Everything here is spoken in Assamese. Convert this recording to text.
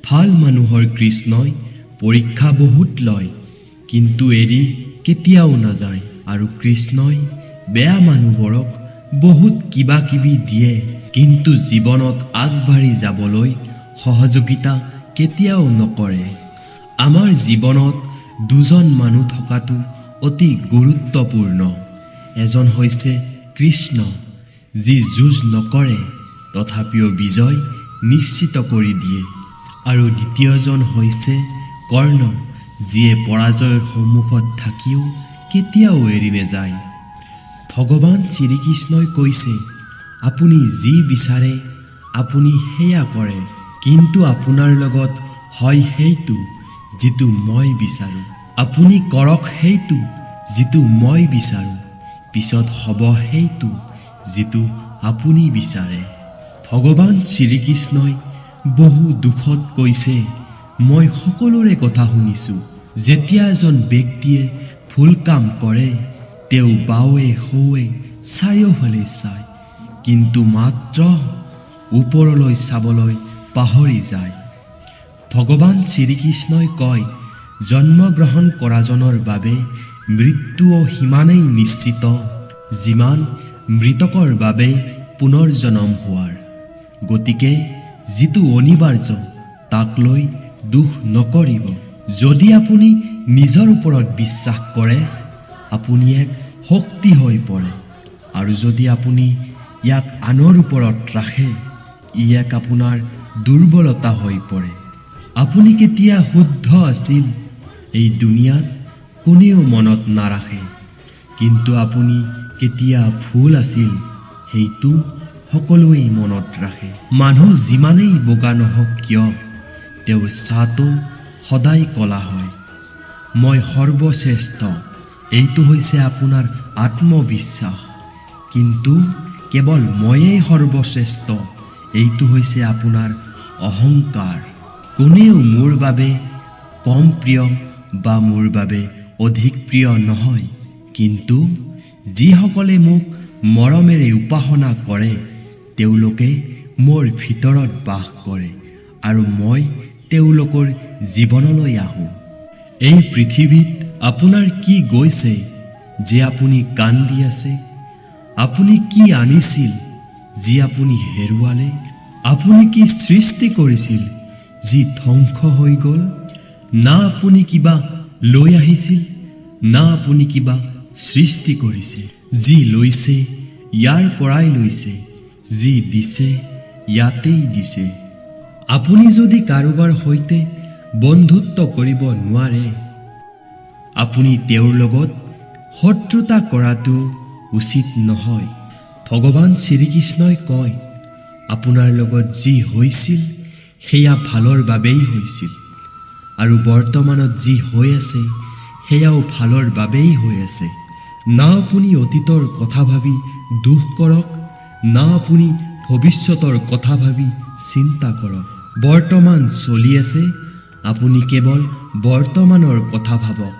ভাল মানুহৰ কৃষ্ণই পৰীক্ষা বহুত লয়, কিন্তু এৰি কেতিয়াও নাযায়। আৰু কৃষ্ণই বেয়া মানুহবোৰক বহুত কিবা কিবি দিয়ে, কিন্তু জীৱনত আগবাঢ়ি যাবলৈ সহযোগিতা কেতিয়াও নকৰে। আমাৰ জীৱনত দুজন মানুহ থকাটো অতি গুৰুত্বপূৰ্ণ। এজন হৈছে কৃষ্ণ, যি যুঁজ নকৰে তথাপিও বিজয় নিশ্চিত কৰি দিয়ে, আৰু দ্বিতীয়জন হৈছে কৰ্ণ, যিয়ে পৰাজয়ৰ সন্মুখত থাকিও কেতিয়াও এৰি নাযায়। ভগৱান শ্ৰীকৃষ্ণই কৈছে, আপুনি যি বিচাৰে আপুনি সেয়া কৰে, কিন্তু আপোনাৰ লগত হয় সেইটো যিটো মই বিচাৰোঁ। আপুনি কৰক সেইটো যিটো মই বিচাৰোঁ, পিছত হ'ব সেইটো যিটো আপুনি বিচাৰে। ভগৱান শ্ৰীকৃষ্ণই বহু দুখত কৈছে, মই সকলোৰে কথা শুনিছোঁ। যেতিয়া এজন ব্যক্তিয়ে ভুল কাম কৰে, তেওঁ বাৱে সৌৱে চাৰিওফালে চায়, কিন্তু মাত্ৰ ওপৰলৈ চাবলৈ পাহৰি যায়। ভগৱান শ্ৰীকৃষ্ণই কয়, জন্মগ্ৰহণ কৰাজনৰ বাবে মৃত্যুও সিমানেই নিশ্চিত যিমান মৃতকৰ বাবে পুনৰ্জন্ম হোৱাৰ। গতিকে যিটো অনিবাৰ্য তাক লৈ দুখ নকৰিব। যদি আপুনি নিজৰ ওপৰত বিশ্বাস কৰে, আপুনি এক শক্তি হৈ পৰে, আৰু যদি আপুনি ইয়াক আনৰ ওপৰত ৰাখে, ই এক আপোনাৰ দুৰ্বলতা হৈ পৰে। আপুনি কেতিয়া শুদ্ধ আছিল এই দুনিয়াত কোনেও মনত নাৰাখে, কিন্তু আপুনি কেতিয়া ভুল আছিল সেইটো সকলোৱে মনত ৰাখে। মানুহ যিমানেই বগা নহওক কিয়, তেওঁৰ ছাটো সদায় ক'লা হয়। মই সৰ্বশ্ৰেষ্ঠ, এইটো হৈছে আপোনাৰ আত্মবিশ্বাস, কিন্তু কেৱল ময়েই সৰ্বশ্ৰেষ্ঠ, এইটো হৈছে আপোনাৰ অহংকাৰ। কোনেও মোৰ বাবে কম প্ৰিয় বা মোৰ বাবে অধিক প্ৰিয় নহয়, কিন্তু যিসকলে মোক মৰমেৰে উপাসনা কৰে তেওঁলোকে মোৰ ভিতৰত বাস কৰে, আৰু মই তেওঁলোকৰ জীৱনলৈ আহোঁ। এই পৃথিৱীত আপোনাৰ কি গৈছে যে আপুনি কান্দি আছে? আপুনি কি আনিছিল যি আপুনি হেৰুৱালে? আপুনি কি সৃষ্টি কৰিছিল যি ধ্বংস হৈ গ'ল? না আপুনি কিবা লৈ আহিছিল, না আপুনি কিবা সৃষ্টি কৰিছে। যি লৈছে ইয়াৰ পৰাই লৈছে, যি দিছে ইয়াতেই দিছে। আপুনি যদি কাৰোবাৰ সৈতে বন্ধুত্ব কৰিব নোৱাৰে, আপুনি তেওঁৰ লগত শত্ৰুতা কৰাটো উচিত নহয়। ভগৱান শ্ৰীকৃষ্ণই কয়, আপোনাৰ লগত যি হৈছিল সেয়া ভালৰ বাবেই হৈছিল, আৰু বৰ্তমানত যি হৈ আছে সেয়াও ভালৰ বাবেই হৈ আছে। না আপুনি অতীতৰ কথা ভাবি দুখ কৰক, না আপুনি ভৱিষ্যতৰ কথা ভাবি চিন্তা কৰক। বৰ্তমান চলি আছে, আপুনি কেৱল বৰ্তমানৰ কথা ভাবক।